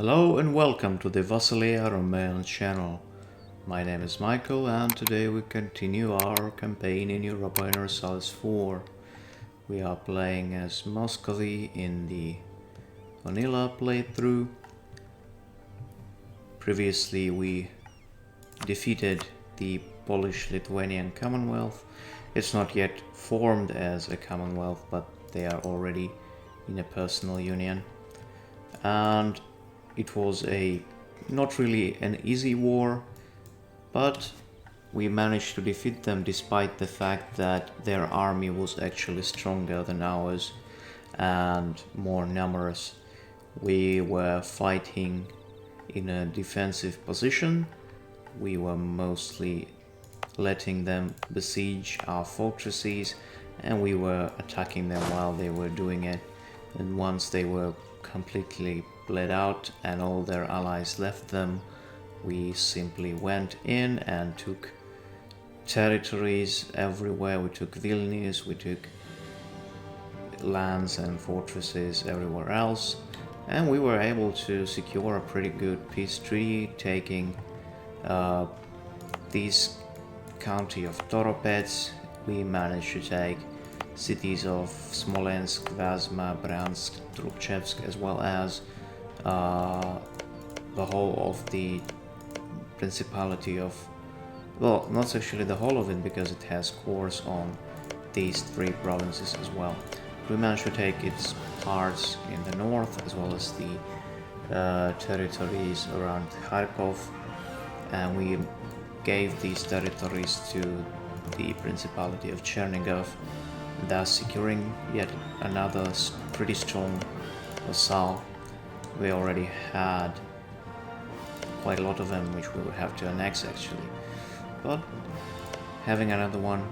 Hello and welcome to the Vasily Romance channel. My name is Michael and today we continue our campaign in Europa Universalis 4. We are playing as Muscovy in the vanilla playthrough. Previously we defeated the Polish-Lithuanian Commonwealth. It's not yet formed as a Commonwealth, but they are already in a personal union. And it was not really an easy war, but we managed to defeat them despite the fact that their army was actually stronger than ours and more numerous. We were fighting in a defensive position. We were mostly letting them besiege our fortresses and we were attacking them while they were doing it. And once they were completely bled out and all their allies left them, we simply went in and took territories everywhere. We took Vilnius, we took lands and fortresses everywhere else, and we were able to secure a pretty good peace treaty, taking this county of Toropets. We managed to take cities of Smolensk, Vyazma, Bryansk, Trubchevsk, as well as the whole of the Principality of... well, not actually the whole of it, because it has cores on these three provinces as well. We managed to take its parts in the north, as well as the territories around Kharkov, and we gave these territories to the Principality of Chernigov, thus securing yet another pretty strong vassal. We already had quite a lot of them, which we would have to annex actually, but having another one,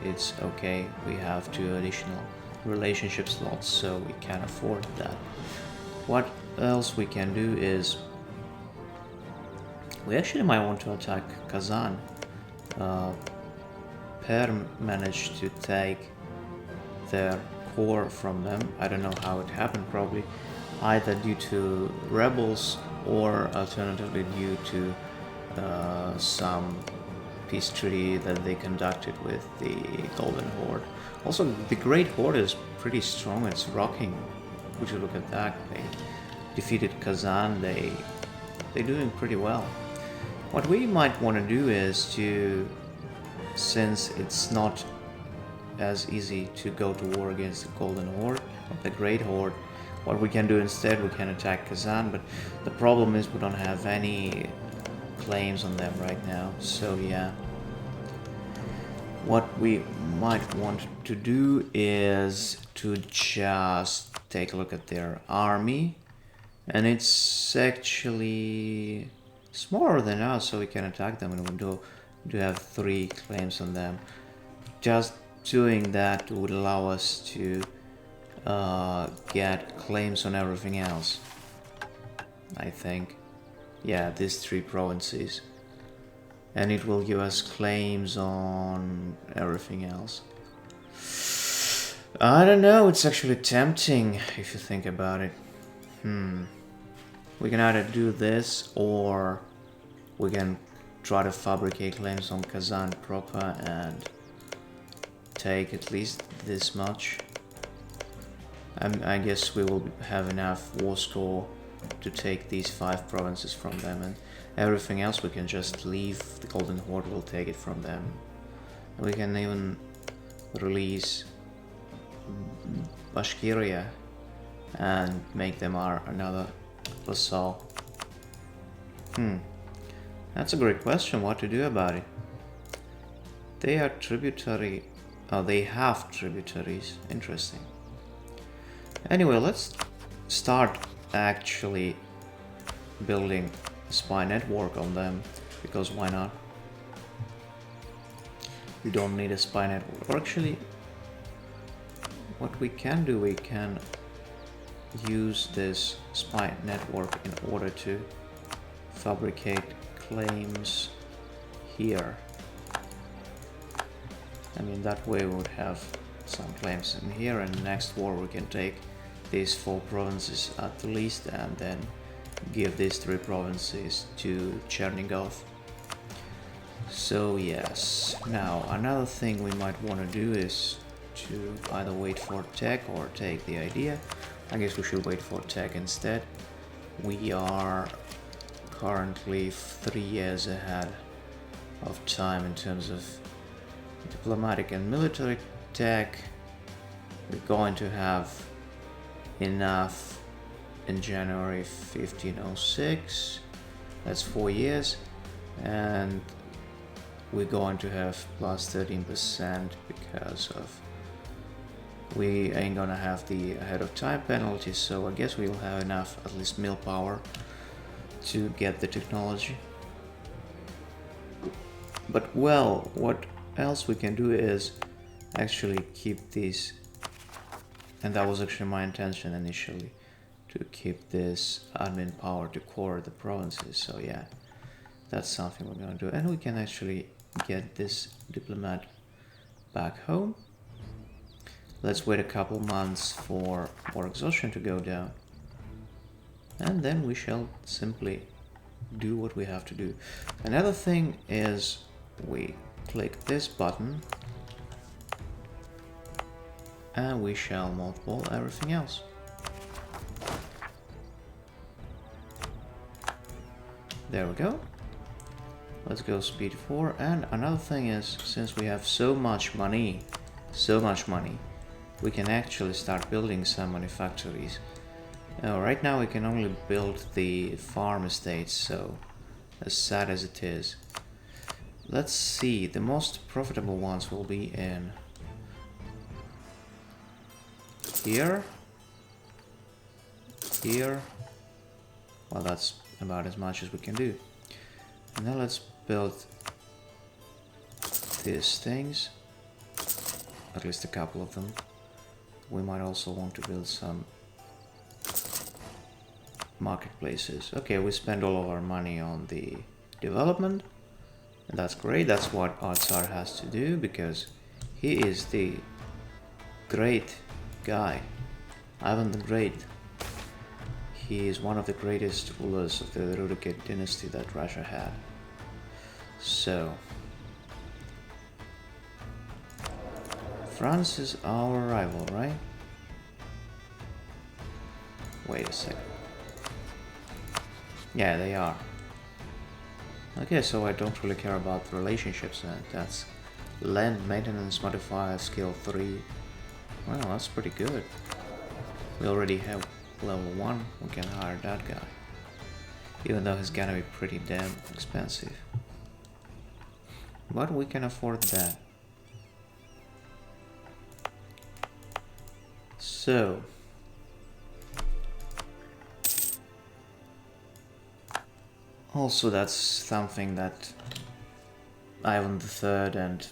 it's okay. We have 2 additional relationship slots, so we can afford that. What else we can do is we actually might want to attack Kazan. Per managed to take their core from them. I don't know how it happened, probably either due to rebels or alternatively due to some peace treaty that they conducted with the Golden Horde. Also, the Great Horde is pretty strong, it's rocking. Would you look at that? They defeated Kazan, they're doing pretty well. What we might want to do is to, since it's not as easy to go to war against the Golden Horde or the Great Horde, what we can do instead, we can attack Kazan, but the problem is we don't have any claims on them right now, so yeah. What we might want to do is to just take a look at their army, and it's actually smaller than us, so we can attack them, and we do have 3 claims on them. Just doing that would allow us to get claims on everything else, I think. Yeah, these 3 provinces, and it will give us claims on everything else. I don't know, it's actually tempting if you think about it. We can either do this, or we can try to fabricate claims on Kazan proper and take at least this much. I guess we will have enough war score to take these 5 provinces from them, and everything else we can just leave. The Golden Horde will take it from them. We can even release Bashkiria and make them another vassal. That's a great question, what to do about it. They are tributary. Oh, they have tributaries. Interesting. Anyway, let's start actually building a spy network on them, because why not? We don't need a spy network. Or actually, what we can do, we can use this spy network in order to fabricate claims here. I mean, that way we would have some claims in here, and next war we can take these 4 provinces at least, and then give these 3 provinces to Chernigov. So yes, now another thing we might want to do is to either wait for tech or take the idea. I guess we should wait for tech instead. We are currently 3 years ahead of time in terms of diplomatic and military tech. We're going to have enough in January 1506. That's 4 years, and we're going to have plus 13% because of we ain't gonna have the ahead of time penalty, so I guess we'll have enough, at least mill power, to get the technology. But well, what else we can do is actually keep these, and that was actually my intention initially, to keep this admin power to core the provinces. So yeah, that's something we're gonna do, and we can actually get this diplomat back home. Let's wait a couple months for more exhaustion to go down, and then we shall simply do what we have to do. Another thing is we click this button and we shall mothball everything else. There we go. Let's go speed 4. And another thing is, since we have so much money, we can actually start building some manufactories. Right now we can only build the farm estates, so as sad as it is. Let's see, the most profitable ones will be in here, here. Well, that's about as much as we can do. And now let's build these things, at least a couple of them. We might also want to build some marketplaces. Okay, we spend all of our money on the development, and that's great. That's what our Tsar has to do, because he is the great guy, Ivan the Great. He is one of the greatest rulers of the Rurikid dynasty that Russia had. So France is our rival, right? Wait a second. Yeah, they are. Okay, so I don't really care about the relationships, and that's land maintenance modifier skill 3. Well, that's pretty good. We already have level 1, we can hire that guy. Even though he's gonna be pretty damn expensive. But we can afford that. So also that's something that Ivan III and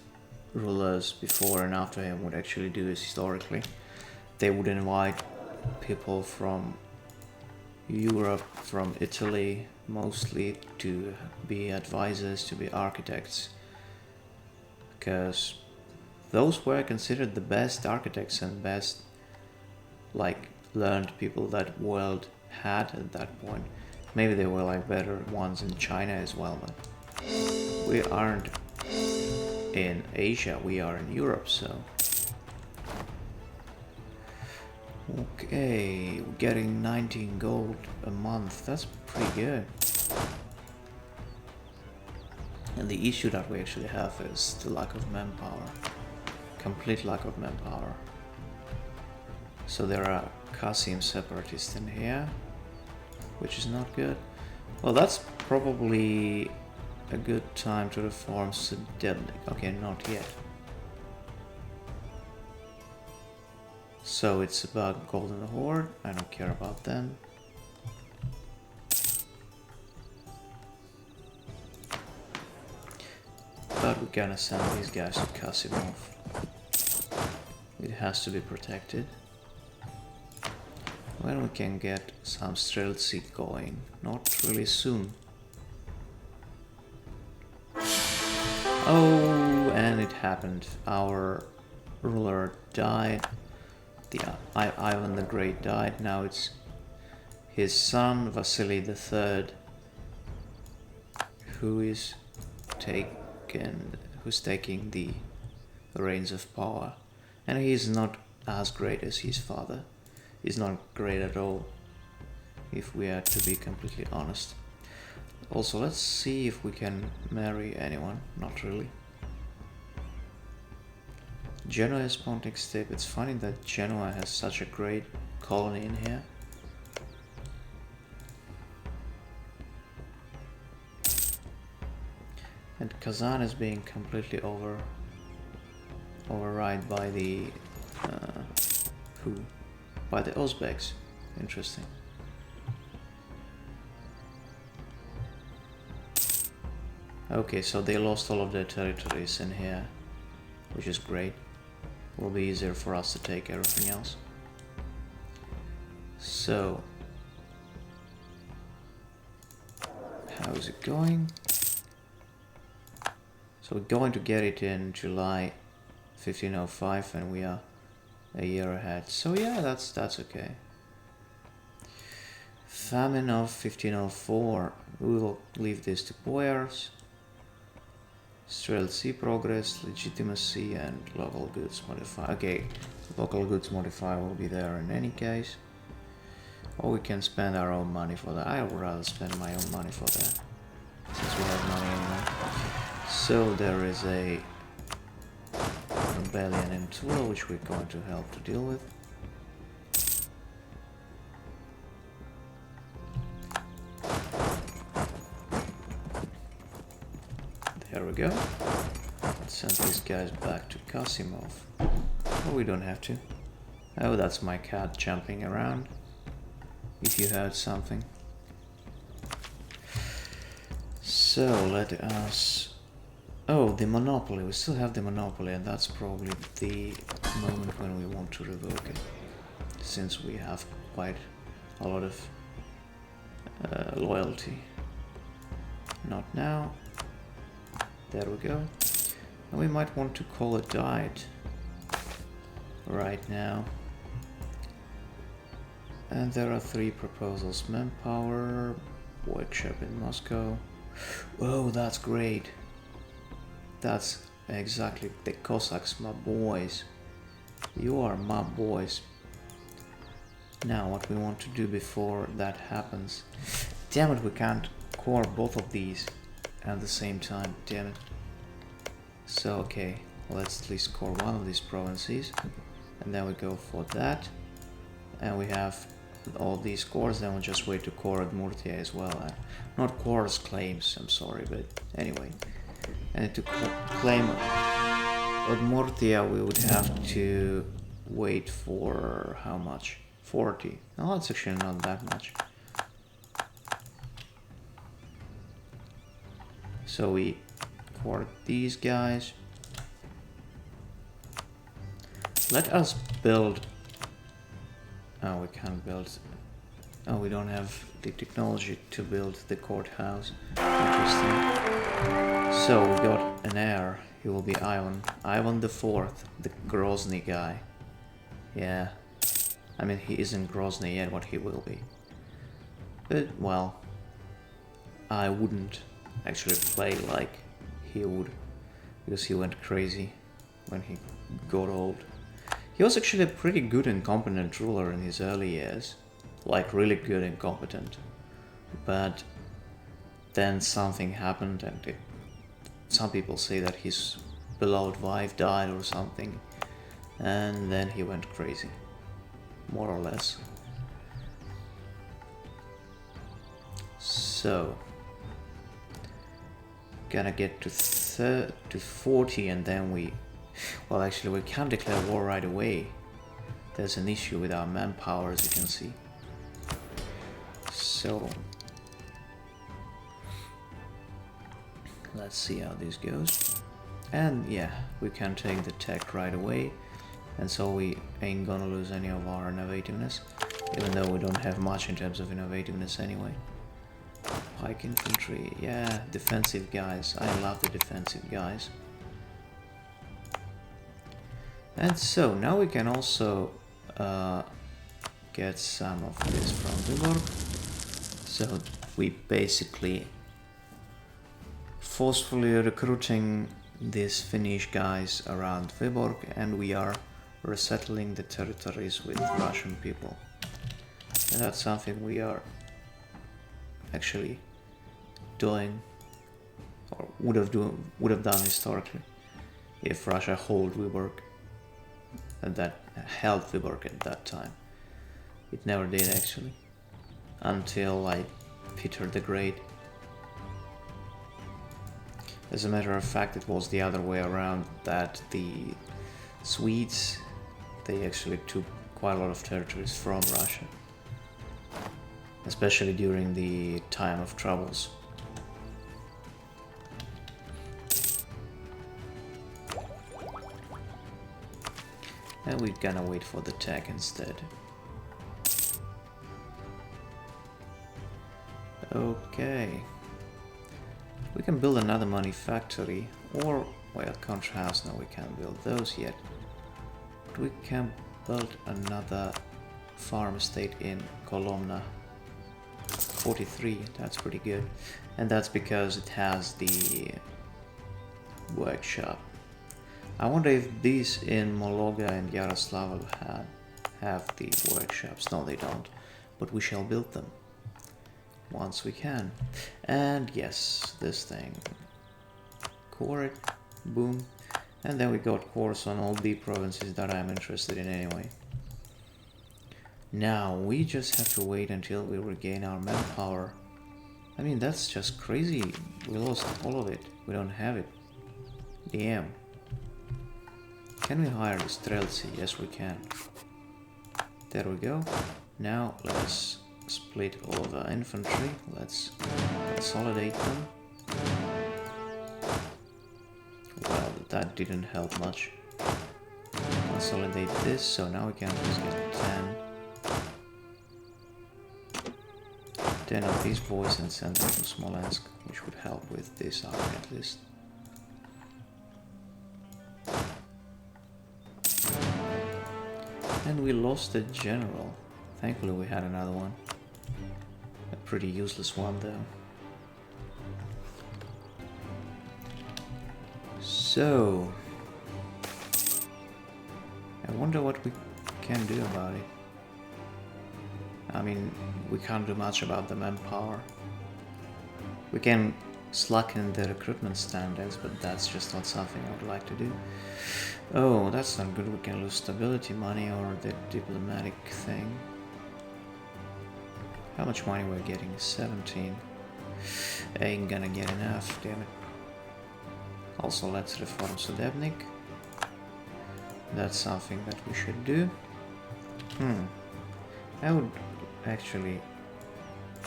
rulers before and after him would actually do is historically. They would invite people from Europe, from Italy mostly, to be advisors, to be architects, because those were considered the best architects and best like learned people that world had at that point. Maybe they were like better ones in China as well, but we aren't in Asia, we are in Europe, so. Okay, we're getting 19 gold a month, that's pretty good. And the issue that we actually have is the lack of manpower. Complete lack of manpower. So there are Qasim separatists in here, which is not good. Well, that's probably a good time to reform Sedebnik. Okay, not yet. So it's about Golden Horde. I don't care about them. But we're gonna send these guys to Kasimov. It has to be protected. When we can get some Streltsy going? Not really soon. Oh, and it happened. Our ruler died. Ivan the Great died. Now it's his son Vasily III, who's taking the reins of power, and he's not as great as his father. He's not great at all, if we are to be completely honest. Also, let's see if we can marry anyone. Not really. Genoa is Pontic Steppe. It's funny that Genoa has such a great colony in here. And Kazan is being completely override by the by the Uzbeks. Interesting. Okay, so they lost all of their territories in here, which is great. Will be easier for us to take everything else. So, how is it going? So we're going to get it in July 1505, and we are a year ahead. So yeah, that's okay. Famine of 1504. We will leave this to Boyars. Streltsy progress, legitimacy, and local goods modifier. Okay, local goods modifier will be there in any case. Or we can spend our own money for that. I would rather spend my own money for that, since we have money anyway. So there is a rebellion in Tula, which we're going to help to deal with. There we go. Let's send these guys back to Kasimov. Oh, we don't have to. Oh, that's my cat jumping around. If you heard something. So, let us... Oh, the monopoly. We still have the monopoly, and that's probably the moment when we want to revoke it. Since we have quite a lot of loyalty. Not now. There we go. And we might want to call it diet right now. And there are 3 proposals. Manpower, workshop in Moscow. Whoa, that's great. That's exactly the Cossacks, my boys. You are my boys. Now, what we want to do before that happens... Damn it, we can't core both of these at the same time, damn it. So, okay, let's at least core one of these provinces. And then we go for that. And we have all these cores, then we'll just wait to core Udmurtia as well. Not cores claims, I'm sorry, but anyway. And to claim Udmurtia, we would have to wait for how much? 40. No, that's actually not that much. So we core these guys. Let us build... Oh, we can't build... Oh, we don't have the technology to build the courthouse. Interesting. So we got an heir. He will be Ivan. Ivan the Fourth, the Grozny guy. Yeah. I mean, he isn't Grozny yet, what he will be. But, well... I wouldn't actually play like he would. Because he went crazy when he got old. He was actually a pretty good and competent ruler in his early years. Like, really good and competent. But then something happened, and some people say that his beloved wife died or something. And then he went crazy. More or less. So... Gonna get to 40, and then we... Well, actually, we can't declare war right away. There's an issue with our manpower, as you can see. So... Let's see how this goes. And yeah, we can take the tech right away. And so we ain't gonna lose any of our innovativeness. Even though we don't have much in terms of innovativeness anyway. Pike infantry, yeah, defensive guys. I love the defensive guys. And so, now we can also get some of this from Viborg. So we basically forcefully recruiting these Finnish guys around Viborg, and we are resettling the territories with Russian people. And that's something we are actually doing, or would have done historically, if Russia held Viborg at that time. It never did actually, until like Peter the Great. As a matter of fact, it was the other way around, that the Swedes, they actually took quite a lot of territories from Russia, especially during the time of troubles. And we're gonna wait for the tech instead. Okay. We can build another money factory, or, well, country house. No, we can't build those yet. But we can build another farm estate in Kolomna. 43, that's pretty good. And that's because it has the workshop. I wonder if these in Mologa and Yaroslavl have the workshops. No, they don't. But we shall build them once we can. And yes, this thing. Core it, boom. And then we got cores on all the provinces that I'm interested in anyway. Now we just have to wait until we regain our manpower. I mean, that's just crazy. We lost all of it. We don't have it. Damn. Can we hire the Streltsy? Yes, we can. There we go. Now let's split all of our infantry. Let's consolidate them. Well, that didn't help much. Consolidate this, so now we can just get 10 of these boys and send them to Smolensk, which would help with this army at least. And we lost a general. Thankfully we had another one. A pretty useless one though. So, I wonder what we can do about it. I mean, we can't do much about the manpower. We can slacken the recruitment standards, but that's just not something I would like to do. Oh, that's not good. We can lose stability money or the diplomatic thing. How much money we're getting? 17. Ain't gonna get enough, damn it. Also, let's reform Sudebnik. That's something that we should do. I would actually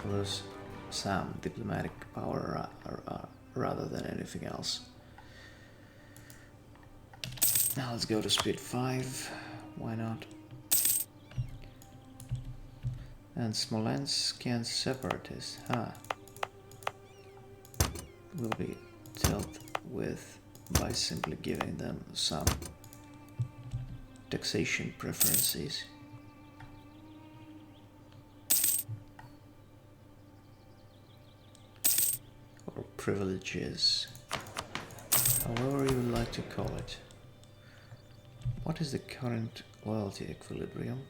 lose some diplomatic power rather than anything else. Now let's go to speed 5. Why not? And Smolenskian separatists, will be dealt with by simply giving them some taxation preferences. Or privileges, however you would like to call it. What is the current loyalty equilibrium?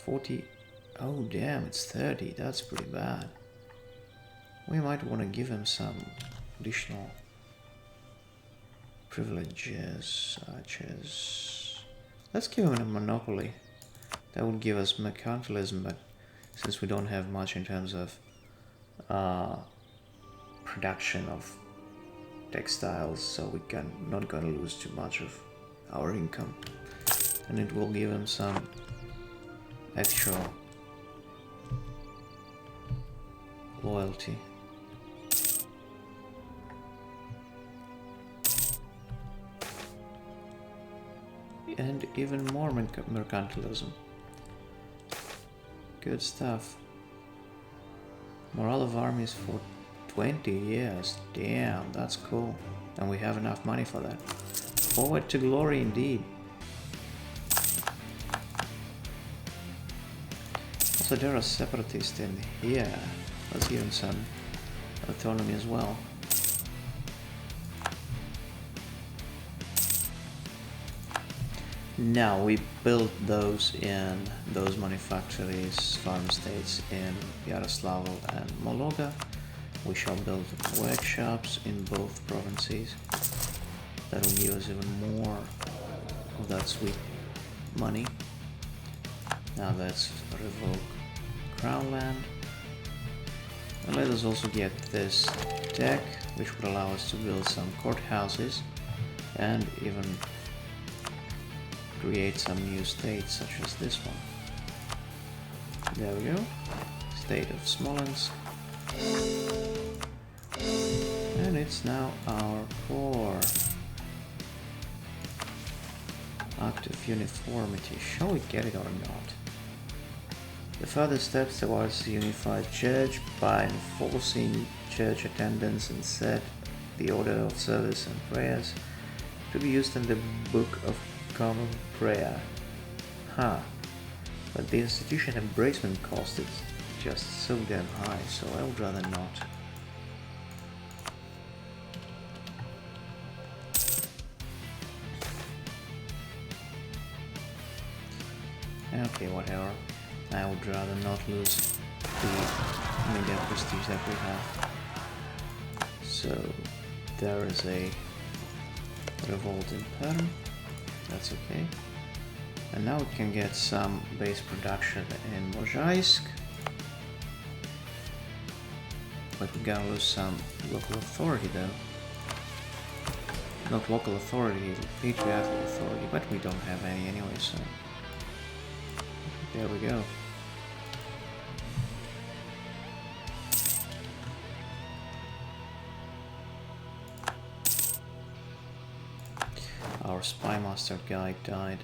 40. Oh damn, it's 30. That's pretty bad. We might want to give him some additional privileges, such as... Let's give him a monopoly. That would give us mercantilism, but since we don't have much in terms of production of textiles, so we can not gonna lose too much of our income, and it will give him some actual loyalty. And even more mercantilism. Good stuff. Morale of armies for 20 years. Damn, that's cool. And we have enough money for that. Forward to glory indeed. Also, there are separatists in here. Let's give them some autonomy as well. Now we built those in those manufactories, farm states in Yaroslavl and Mologa. We shall build workshops in both provinces. That will give us even more of that sweet money. Now let's revoke crown land. And let us also get this tech, which would allow us to build some courthouses and even create some new states such as this one. There we go. State of Smolensk. And it's now our core. Act of uniformity. Shall we get it or not? The further steps towards the unified church by enforcing church attendance and set the order of service and prayers to be used in the Book of Common Prayer. But the institution embracement cost is just so damn high, so I would rather not. Okay, whatever. I would rather not lose the mega prestige that we have. So there is a revolt in Perm. That's okay. And now we can get some base production in Mozhaisk. But we're gonna lose some local authority though. Not local authority, patriarchal authority, but we don't have any anyway, so there we go. Our spy master guy died.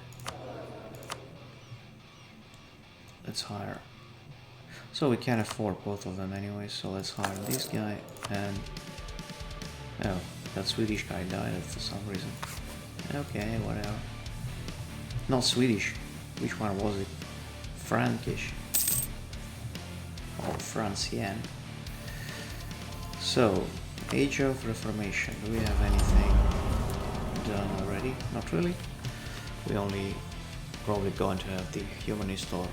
Let's hire. So we can't afford both of them anyway, so let's hire this guy and... Oh, that Swedish guy died for some reason. Okay, whatever. Not Swedish. Which one was it? Frankish. Or Francian. So, Age of Reformation. Do we have anything done already? Not really. We only probably going to have the humanist or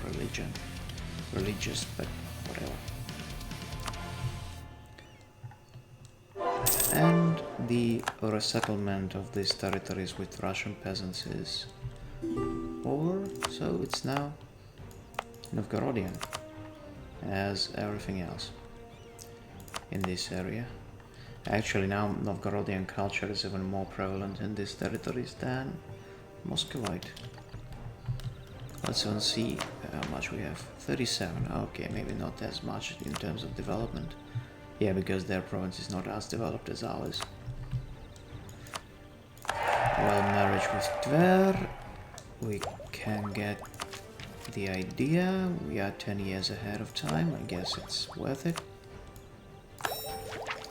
religious, but whatever. And the resettlement of these territories with Russian peasants is over, so it's now Novgorodian, as everything else in this area. Actually, now Novgorodian culture is even more prevalent in these territories than Muscovite. Let's even see how much we have. 37. Okay, maybe not as much in terms of development. Yeah, because their province is not as developed as ours. Well, marriage with Tver. We can get the idea. We are 10 years ahead of time. I guess it's worth it.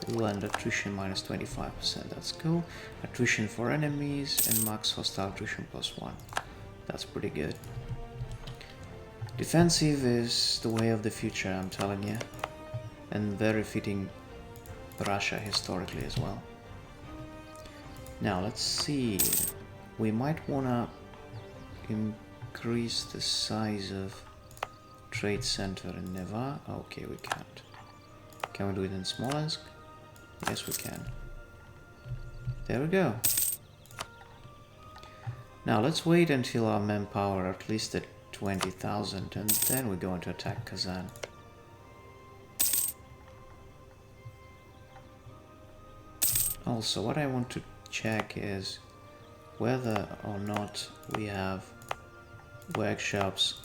Land attrition minus 25%. That's cool. Attrition for enemies and max hostile attrition +1. That's pretty good. Defensive is the way of the future, I'm telling you. And very fitting Russia historically as well. Now let's see. We might wanna increase the size of trade center in Neva. Okay, we can't. Can we do it in Smolensk? Yes, we can. There we go. Now let's wait until our manpower at least at 20,000 and then we're going to attack Kazan. Also, what I want to check is whether or not we have workshops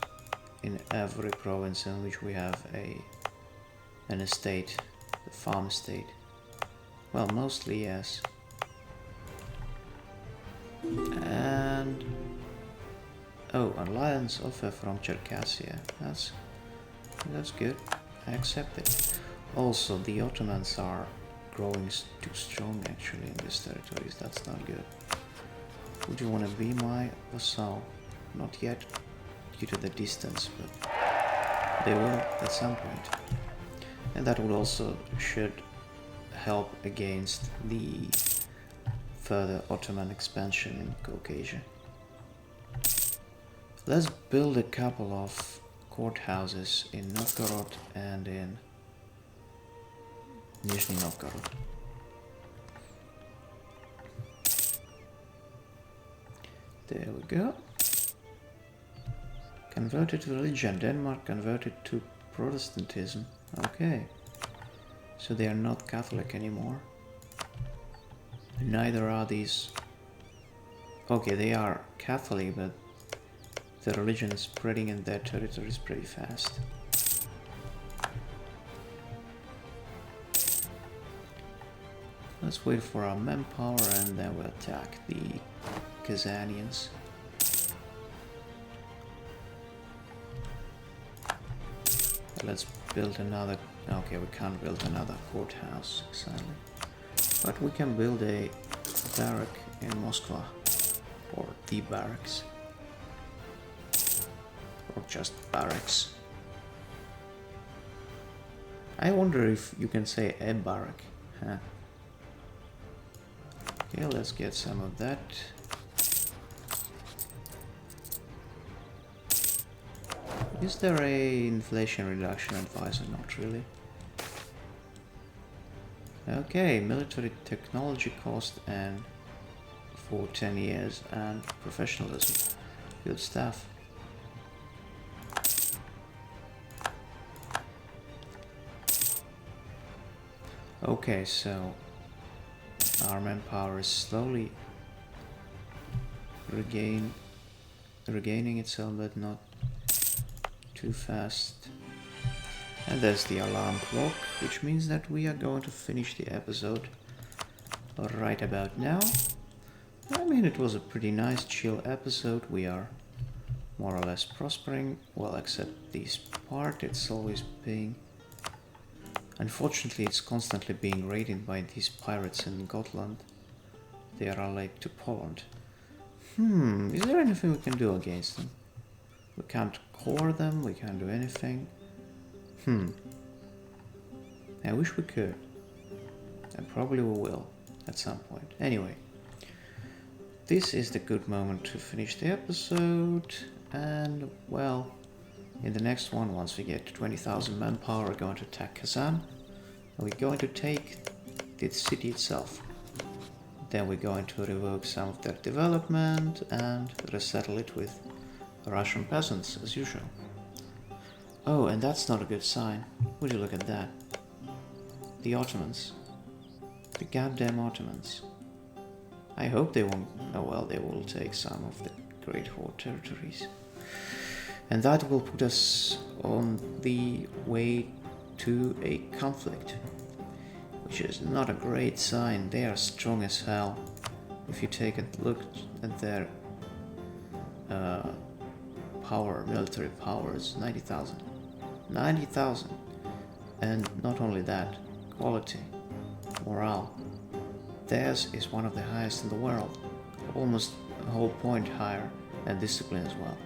in every province in which we have an estate, a farm estate. Well, mostly yes. And oh, alliance offer from Circassia. That's good. I accept it. Also, the Ottomans are growing too strong actually in these territories. That's not good. Would you want to be my vassal? Not yet, due to the distance, but They will at some point. And that would also should help against the further Ottoman expansion in Caucasia. Let's build a couple of courthouses in Novgorod and in Nizhny Novgorod. There we go. Converted to religion. Denmark converted to Protestantism. Okay. So they are not Catholic anymore. Neither are these... Okay, they are Catholic, but the religion is spreading in their territories pretty fast. Let's wait for our manpower and then we'll attack the Kazanians. Let's build another... Okay, we can't build another courthouse, sadly. But we can build a barrack in Moscow. Or the barracks. Or just barracks. I wonder if you can say a barrack. Huh? Okay, let's get some of that. Is there a inflation reduction advisor? Not really. Okay, military technology cost and for 10 years and professionalism. Good stuff. Okay, so our manpower is slowly regaining itself, but not too fast. And there's the alarm clock, which means that we are going to finish the episode right about now. I mean, it was a pretty nice, chill episode. We are more or less prospering, well, except this part. It's always being... Unfortunately, it's constantly being raided by these pirates in Gotland. They are allied to Poland. Is there anything we can do against them? We can't core them, we can't do anything. I wish we could. And probably we will, at some point. Anyway, this is the good moment to finish the episode. And, well, in the next one, once we get to 20,000 manpower, we're going to attack Kazan. And we're going to take the city itself. Then we're going to revoke some of their development and resettle it with Russian peasants, as usual. Oh, and that's not a good sign. Would you look at that? The Ottomans. The goddamn Ottomans. I hope they won't... Oh well, they will take some of the Great Horde territories. And that will put us on the way to a conflict. Which is not a great sign. They are strong as hell. If you take a look at their power, military powers, 90,000. 90,000. And not only that, quality, morale. Theirs is one of the highest in the world. Almost a whole point higher, and discipline as well.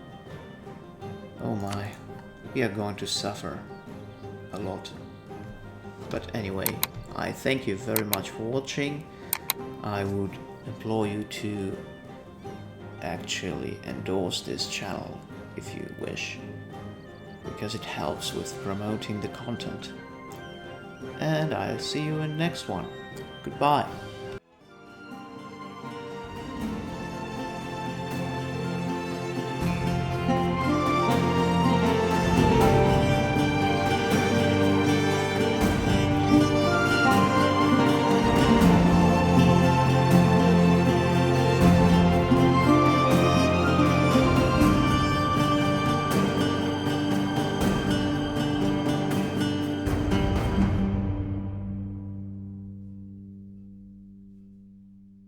Oh my, we are going to suffer a lot. But anyway, I thank you very much for watching. I would implore you to actually endorse this channel if you wish, because it helps with promoting the content. And I'll see you in the next one. Goodbye.